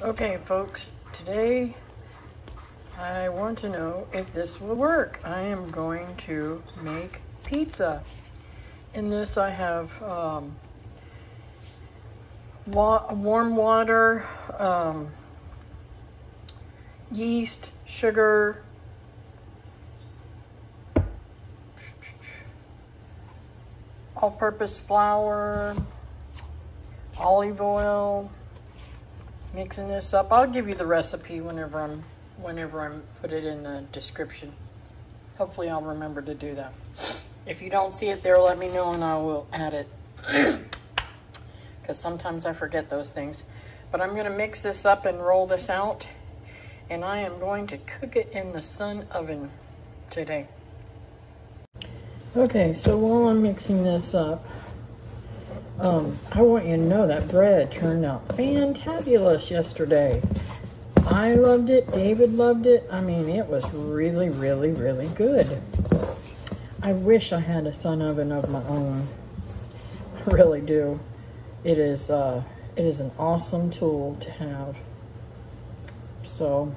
Okay, folks, today I want to know if this will work. I am going to make pizza. In this I have warm water, yeast, sugar, all-purpose flour, olive oil. Mixing this up. I'll give you the recipe whenever I'm put it in the description. Hopefully I'll remember to do that. If you don't see it there, let me know and I will add it. Because sometimes I forget those things. But I'm going to mix this up and roll this out. And I am going to cook it in the sun oven today. Okay, so while I'm mixing this up, I want you to know that bread turned out fantabulous yesterday. I loved it. David loved it. I mean, it was really, really, really good. I wish I had a sun oven of my own. I really do. It is an awesome tool to have. So,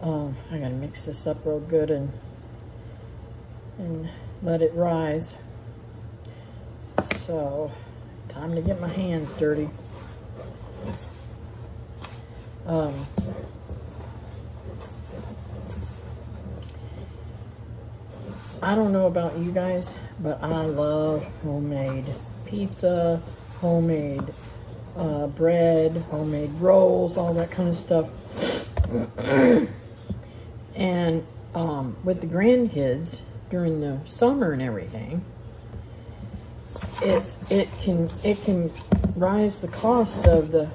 I gotta mix this up real good and let it rise. So, time to get my hands dirty. I don't know about you guys, but I love homemade pizza, homemade bread, homemade rolls, all that kind of stuff. And with the grandkids during the summer and everything, it can rise the cost of the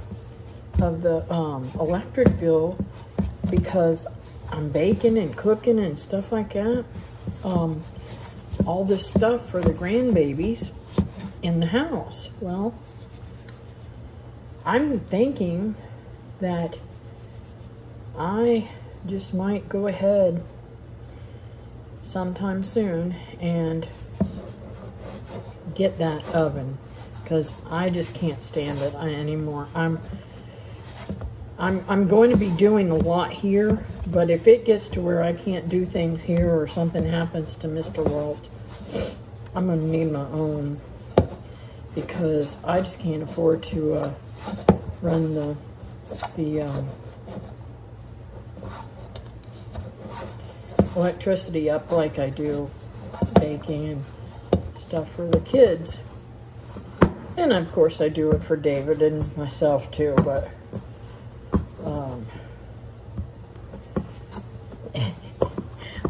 electric bill because I'm baking and cooking and stuff like that. All this stuff for the grandbabies in the house. Well, I'm thinking that I just might go ahead sometime soon and get that oven, because I just can't stand it anymore. I'm going to be doing a lot here, but if it gets to where I can't do things here or something happens to Mr. Walt, I'm going to need my own, because I just can't afford to run the electricity up like I do baking and stuff for the kids. And of course I do it for David and myself too, but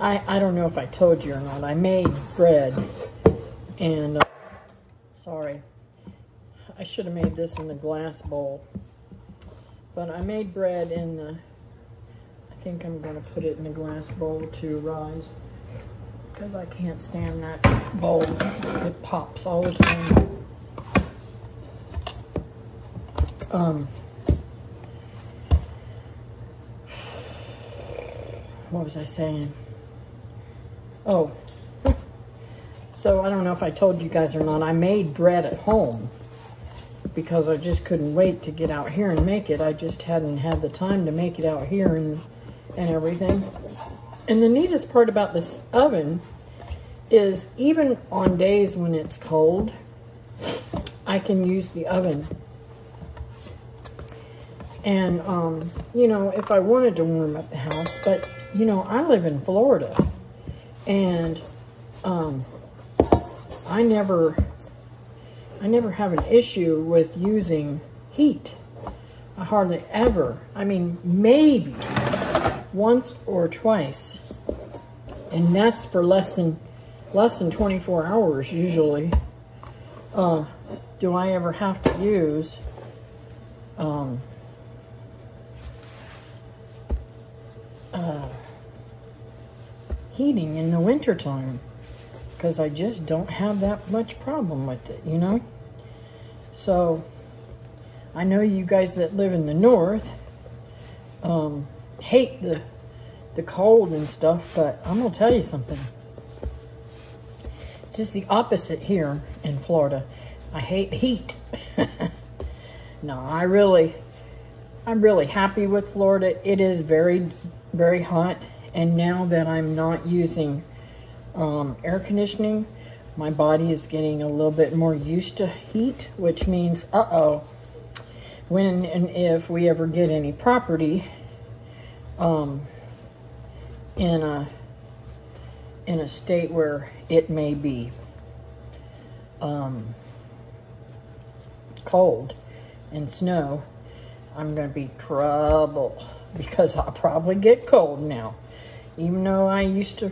I don't know if I told you or not. I made bread and sorry, I should have made this in the glass bowl, but I made bread in the, I think I'm going to put it in the glass bowl to rise, because I can't stand that bowl. It pops all the time. What was I saying? Oh, so I don't know if I told you guys or not. I made bread at home because I just couldn't wait to get out here and make it. I just hadn't had the time to make it out here and everything. And the neatest part about this oven is even on days when it's cold, I can use the oven. And, you know, if I wanted to warm up the house, but, you know, I live in Florida, and I never have an issue with using heat. I hardly ever. I mean, maybe once or twice, and that's for less than 24 hours usually. Do I ever have to use heating in the wintertime, because I just don't have that much problem with it, you know? So I know you guys that live in the north hate the cold and stuff, but I'm gonna tell you something. It's just the opposite here in Florida. I hate heat. No, I really, I'm really happy with Florida. It is very, very hot. And now that I'm not using air conditioning, my body is getting a little bit more used to heat, which means, when and if we ever get any property in a state where it may be cold and snow, I'm going to be trouble, because I'll probably get cold now. Even though I used to,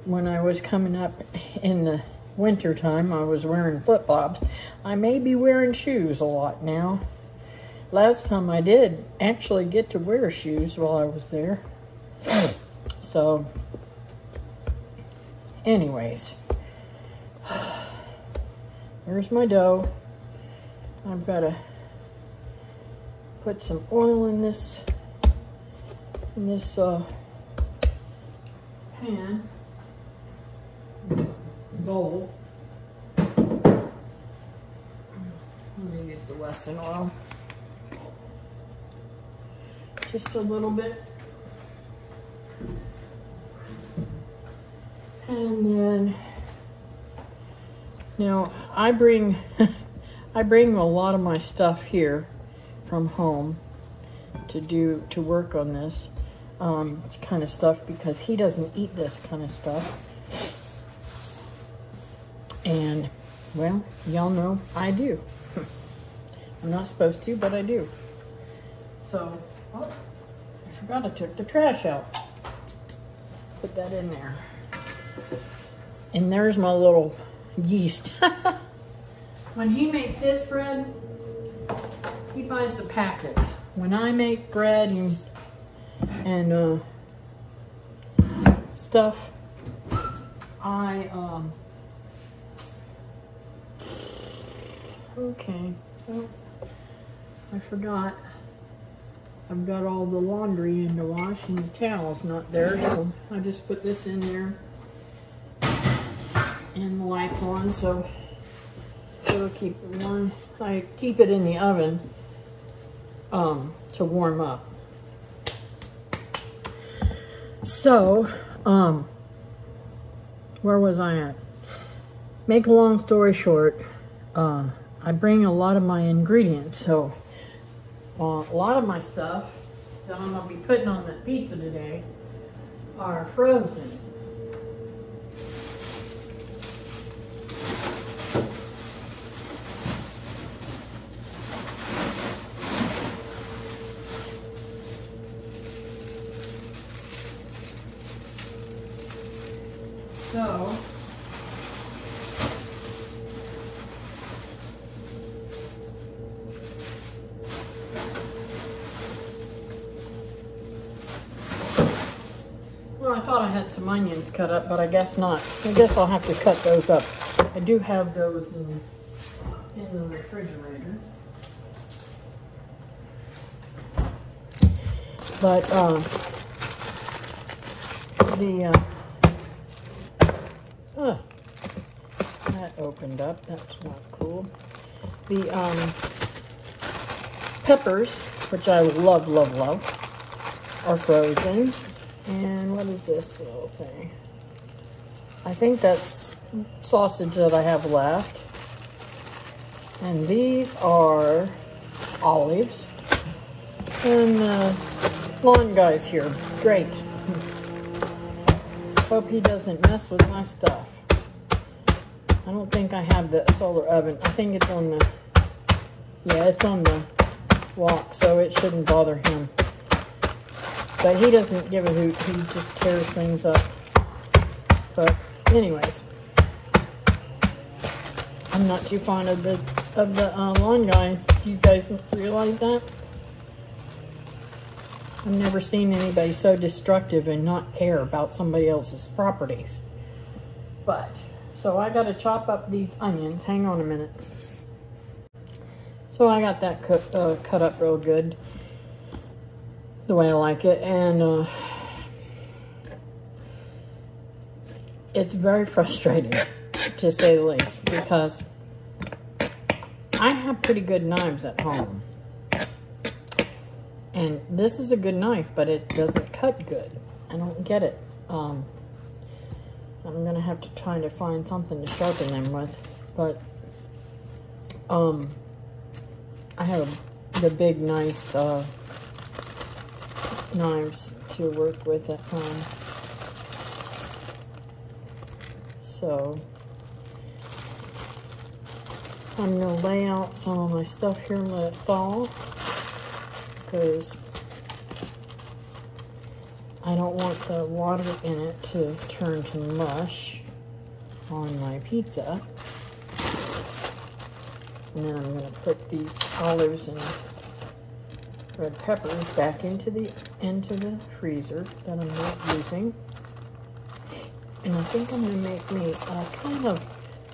when I was coming up in the winter time, I was wearing flip-flops. I may be wearing shoes a lot now. Last time I did actually get to wear shoes while I was there. So, anyways, there's my dough. I've got to put some oil in this pan, bowl. I'm going to use the Wesson oil. Just a little bit. And then, now I bring a lot of my stuff here from home to work on this. It's kind of stuff because he doesn't eat this kind of stuff. And, well, y'all know I do. I'm not supposed to, but I do. So, oh, I forgot I took the trash out. Put that in there. And there's my little yeast. When he makes his bread, he buys the packets. When I make bread and stuff, okay, oh, I forgot. I've got all the laundry in the wash and the towel's not there, so I just put this in there. And the light's on, so it'll keep it warm. I keep it in the oven to warm up. So, where was I at? Make a long story short, I bring a lot of my ingredients, so a lot of my stuff that I'm going to be putting on the pizza today are frozen. So, well, I thought I had some onions cut up, but I guess not. I guess I'll have to cut those up. I do have those in the refrigerator. But, that opened up. That's not cool. The peppers, which I love, love, love, are frozen. And what is this little thing? I think that's sausage that I have left. And these are olives. And the lawn guy's here. Great. Hope he doesn't mess with my stuff. I don't think I have the solar oven. I think it's on the, yeah, it's on the walk, so it shouldn't bother him. But he doesn't give a hoot. He just tears things up. But anyways, I'm not too fond of the lawn guy. You guys realize that? I've never seen anybody so destructive and not care about somebody else's properties. But, so I got to chop up these onions. Hang on a minute. So I got that cut up real good, the way I like it. And it's very frustrating, to say the least, because I have pretty good knives at home. And this is a good knife, but it doesn't cut good. I don't get it. I'm gonna have to try to find something to sharpen them with. But I have the big, nice knives to work with at home. So I'm gonna lay out some of my stuff here and let it thaw, because I don't want the water in it to turn to mush on my pizza. And then I'm going to put these olives and red peppers back into the freezer that I'm not using. And I think I'm going to make me kind of,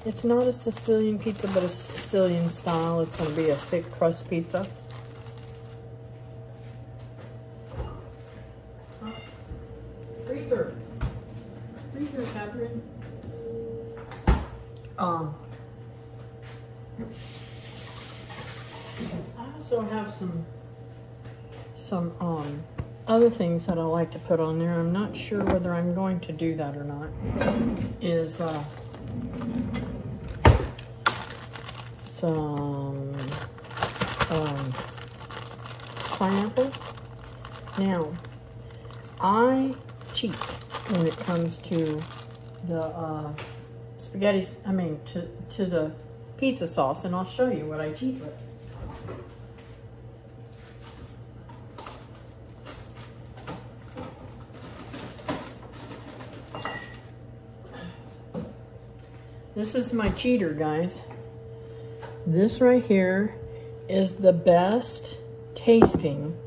it's not a Sicilian pizza, but a Sicilian style. It's going to be a thick crust pizza. Freezer, Catherine. I also have some other things that I like to put on there. I'm not sure whether I'm going to do that or not. Is some pineapple. Now, I cheat when it comes to the spaghetti, to the pizza sauce, and I'll show you what I cheat with. This is my cheater, guys. This right here is the best tasting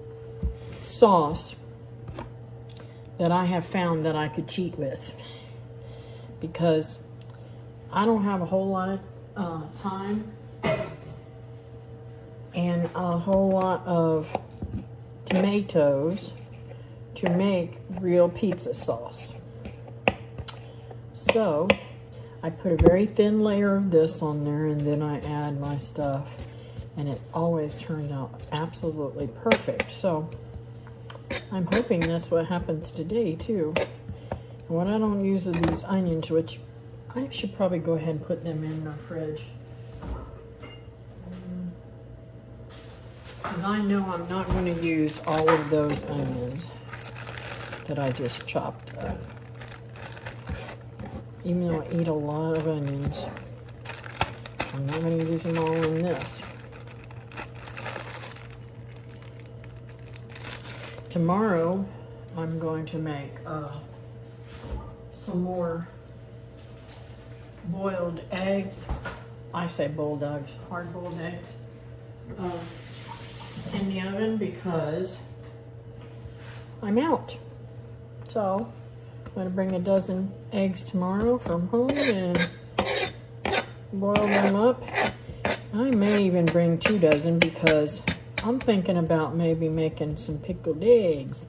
sauce that I have found that I could cheat with, because I don't have a whole lot of time and a whole lot of tomatoes to make real pizza sauce. So I put a very thin layer of this on there, and then I add my stuff, and it always turns out absolutely perfect. So I'm hoping that's what happens today too. And what I don't use are these onions, which I should probably go ahead and put them in the fridge. Because I know I'm not going to use all of those onions that I just chopped up. Even though I eat a lot of onions, I'm not going to use them all in this. Tomorrow, I'm going to make some more boiled eggs. I say boiled eggs, hard-boiled eggs, in the oven, because I'm out. So I'm going to bring a dozen eggs tomorrow from home and boil them up. I may even bring 2 dozen, because I'm thinking about maybe making some pickled eggs.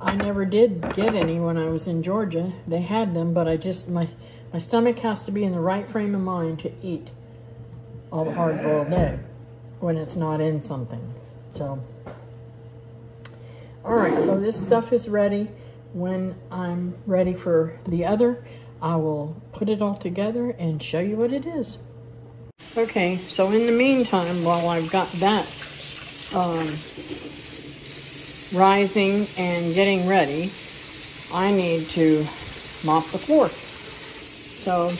I never did get any when I was in Georgia. They had them, but I just, my stomach has to be in the right frame of mind to eat all the hard-boiled egg when it's not in something. So, all right, so this stuff is ready. When I'm ready for the other, I will put it all together and show you what it is. Okay, so in the meantime, while I've got that rising and getting ready, I need to mop the floor. So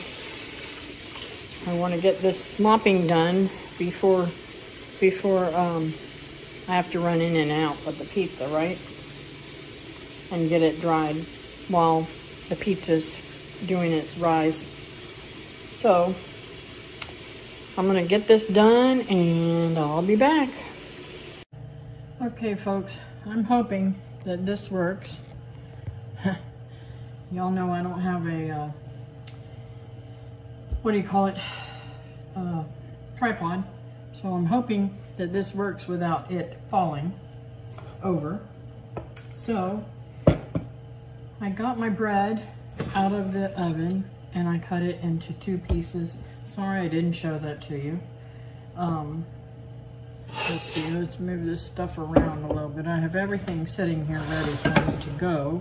I want to get this mopping done before I have to run in and out with the pizza, right? And get it dried while the pizza's doing its rise. So I'm gonna get this done and I'll be back. Okay, folks, I'm hoping that this works. Y'all know I don't have a, what do you call it? Tripod. So I'm hoping that this works without it falling over. So I got my bread out of the oven and I cut it into 2 pieces. Sorry I didn't show that to you. Let's see, let's move this stuff around a little bit. I have everything sitting here ready for me to go.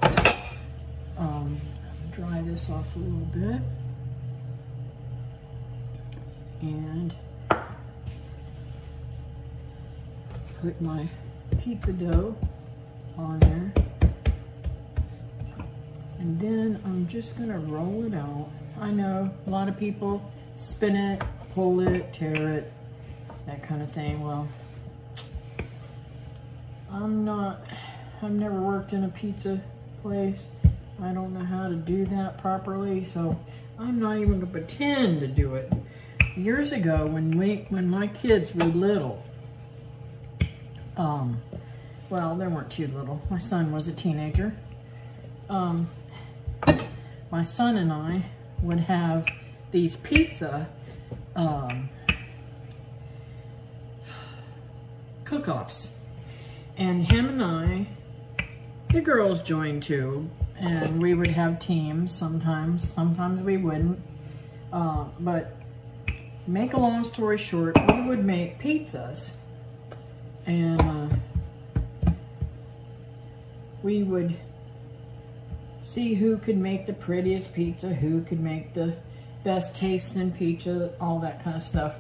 Dry this off a little bit. And put my pizza dough on there. And then I'm just gonna roll it out. I know a lot of people spin it, pull it, tear it, that kind of thing. Well, I've never worked in a pizza place. I don't know how to do that properly, so I'm not even gonna pretend to do it. Years ago, when my kids were little, well, they weren't too little. My son was a teenager. My son and I would have these pizza cook-offs. And him and I, the girls joined too, and we would have teams sometimes we wouldn't. But make a long story short, we would make pizzas, and we would see who could make the prettiest pizza, who could make the best tasting pizza, all that kind of stuff.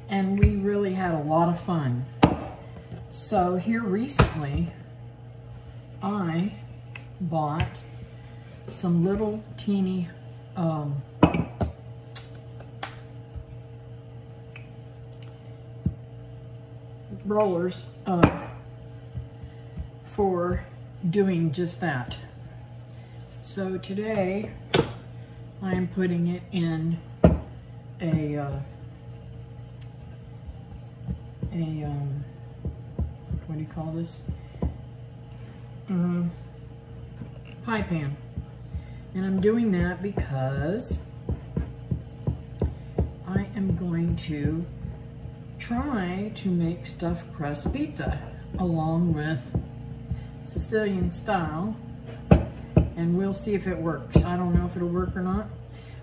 And we really had a lot of fun. So here recently, I bought some little teeny rollers for doing just that. So today I am putting it in a what do you call this? Pie pan. And I'm doing that because I am going to try to make stuffed crust pizza along with Sicilian style, and we'll see if it works. I don't know if it'll work or not.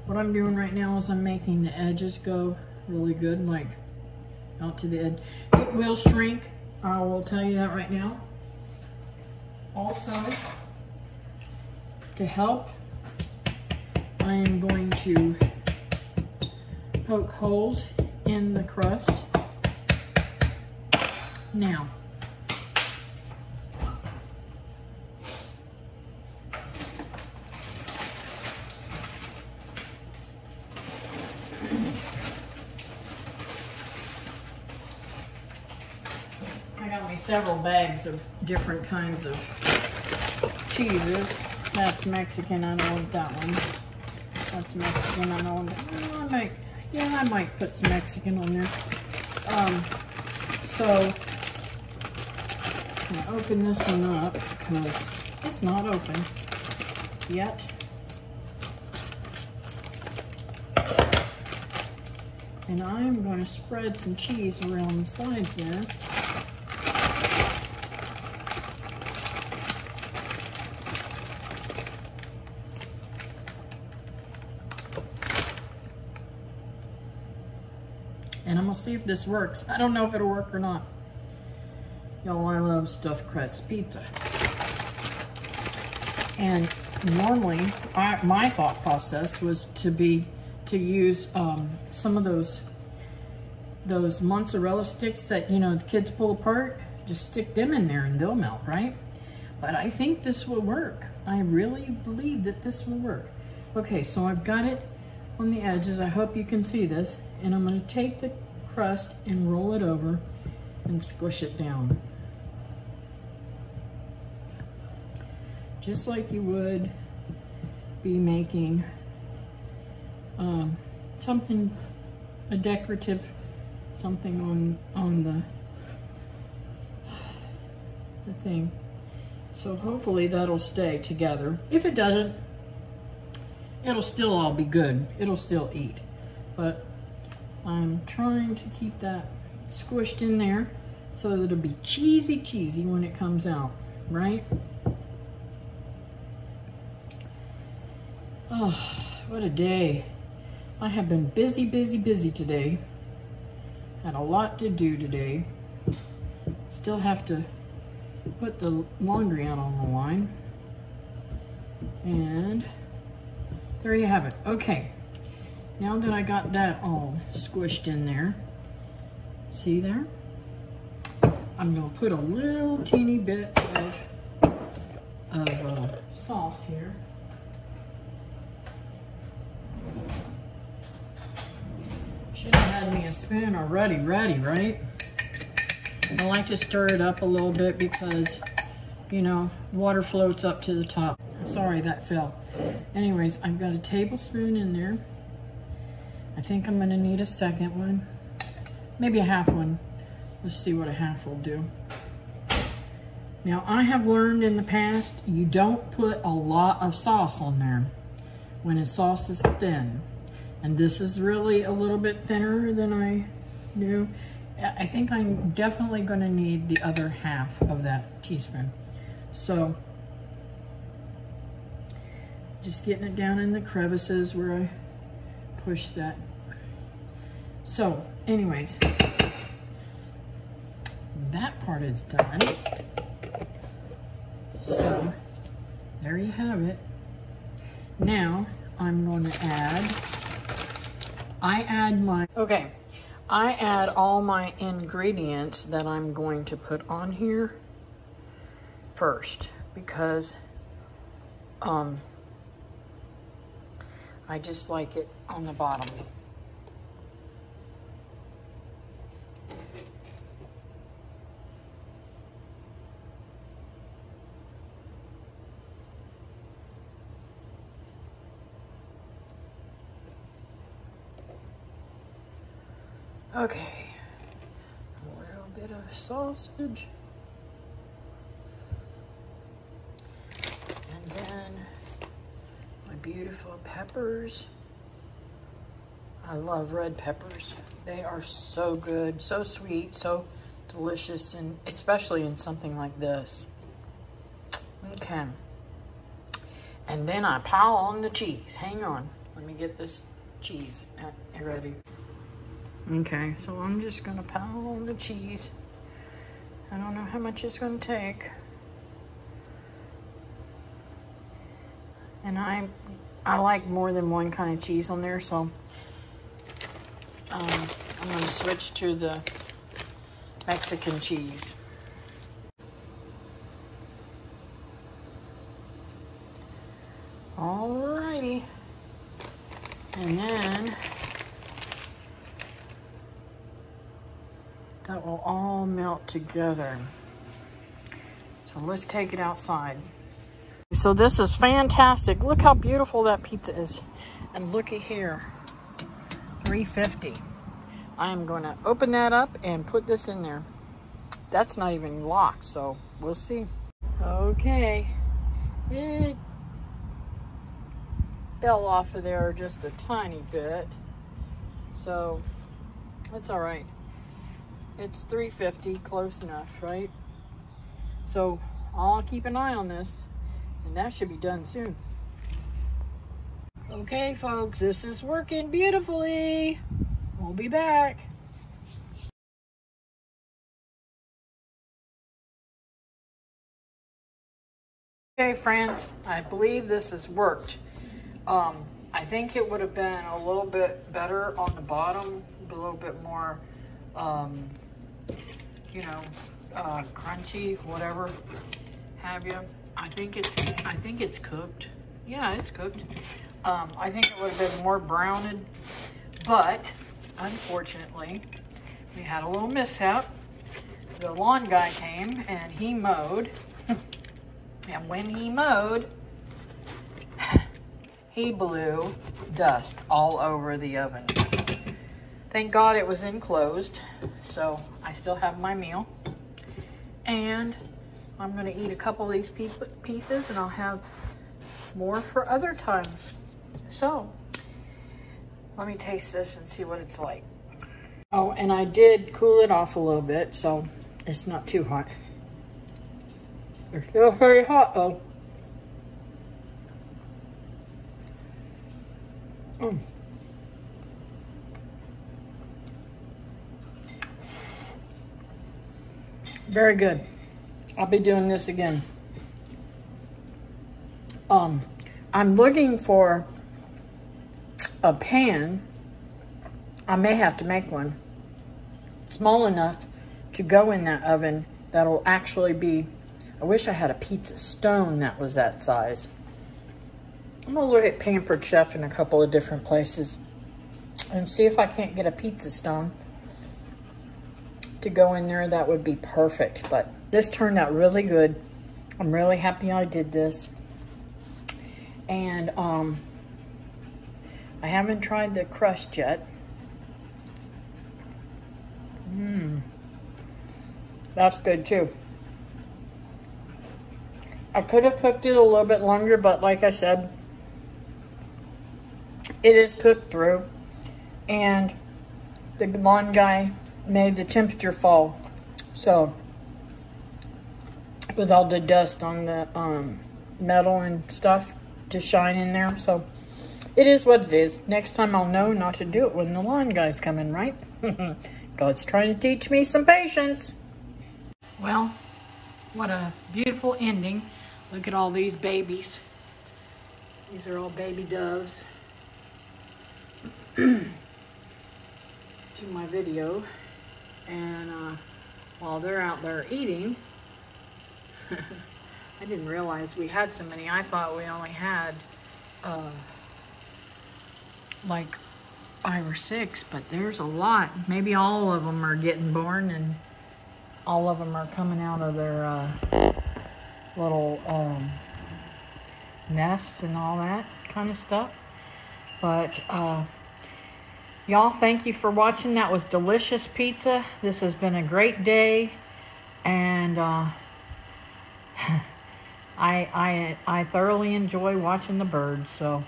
What I'm doing right now is I'm making the edges go really good, like out to the edge. It will shrink, I will tell you that right now. Also, to help, I am going to poke holes in the crust. Now, I got me several bags of different kinds of cheeses. That's Mexican, I know that one. That's Mexican, I know that. I might put some Mexican on there. So I'm gonna open this one up because it's not open yet. And I'm going to spread some cheese around the sides there. And I'm gonna see if this works. I don't know if it'll work or not. Y'all, I love stuffed crust pizza. And normally, my thought process was to use some of those mozzarella sticks that, you know, the kids pull apart. Just stick them in there and they'll melt, right? But I think this will work. I really believe that this will work. Okay, so I've got it on the edges. I hope you can see this. And I'm going to take the crust and roll it over and squish it down. Just like you would be making something, a decorative something on the thing. So hopefully that'll stay together. If it doesn't, it'll still all be good. It'll still eat. But I'm trying to keep that squished in there so that it'll be cheesy when it comes out, right? Oh, what a day. I have been busy today. Had a lot to do today. Still have to put the laundry out on the line. And there you have it. Okay, now that I got that all squished in there, see there? I'm gonna put a little teeny bit of sauce here. Should have had me a spoon already ready, right? I like to stir it up a little bit because, you know, water floats up to the top. Sorry, that fell. Anyways, I've got a tablespoon in there. I think I'm gonna need a second one. Maybe a half one. Let's see what a half will do. Now, I have learned in the past, you don't put a lot of sauce on there when a sauce is thin. And this is really a little bit thinner than I do. I think I'm definitely going to need the other half of that teaspoon. So, just getting it down in the crevices where I push that. So, anyways, that part is done. So, there you have it. Now, I'm going to add I add all my ingredients that I'm going to put on here first because I just like it on the bottom. Okay, a little bit of sausage, and then my beautiful peppers. I love red peppers. They are so good, so sweet, so delicious, and especially in something like this. Okay, and then I pile on the cheese. Hang on, let me get this cheese ready. Okay, so I'm just gonna pile on the cheese. I don't know how much it's gonna take. And I like more than one kind of cheese on there, so I'm gonna switch to the Mexican cheese. Alrighty. And then that will all melt together. So let's take it outside. So this is fantastic. Look how beautiful that pizza is. And looky here, $3.50. I am going to open that up and put this in there. That's not even locked, so we'll see. Okay, it fell off of there just a tiny bit, so that's all right. It's $3.50, close enough, right? So I'll keep an eye on this, and that should be done soon. Okay, folks, this is working beautifully. We'll be back. Okay, friends, I believe this has worked. I think it would have been a little bit better on the bottom, a little bit more you know, crunchy, whatever have you. I think it's cooked. Yeah, it's cooked. I think it would have been more browned, but unfortunately, we had a little mishap. The lawn guy came and he mowed, and when he mowed, he blew dust all over the oven. Thank God it was enclosed, so I still have my meal. And I'm gonna eat a couple of these pieces and I'll have more for other times. So, let me taste this and see what it's like. Oh, and I did cool it off a little bit, so it's not too hot. It's still very hot though. Very good. I'll be doing this again. I'm looking for a pan. I may have to make one small enough to go in that oven that'll actually be, I wish I had a pizza stone that was that size. I'm gonna look at Pampered Chef in a couple of different places and see if I can't get a pizza stone to go in there. That would be perfect. But this turned out really good. I'm really happy I did this. And I haven't tried the crust yet. That's good too. I could have cooked it a little bit longer, but like I said, it is cooked through. And the lawn guy made the temperature fall. So, with all the dust on the metal and stuff to shine in there. So, it is what it is. Next time I'll know not to do it when the lawn guy's coming, right? God's trying to teach me some patience. Well, what a beautiful ending. Look at all these babies. These are all baby doves. To my video. And while they're out there eating, I didn't realize we had so many. I thought we only had like 5 or 6, but there's a lot. Maybe all of them are getting born and all of them are coming out of their little nests and all that kind of stuff. But y'all, thank you for watching. That was delicious pizza. This has been a great day, and I thoroughly enjoy watching the birds. So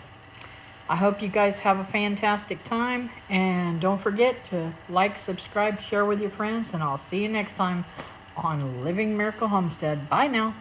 I hope you guys have a fantastic time, and don't forget to like, subscribe, share with your friends, and I'll see you next time on Living Miracle Homestead. Bye now.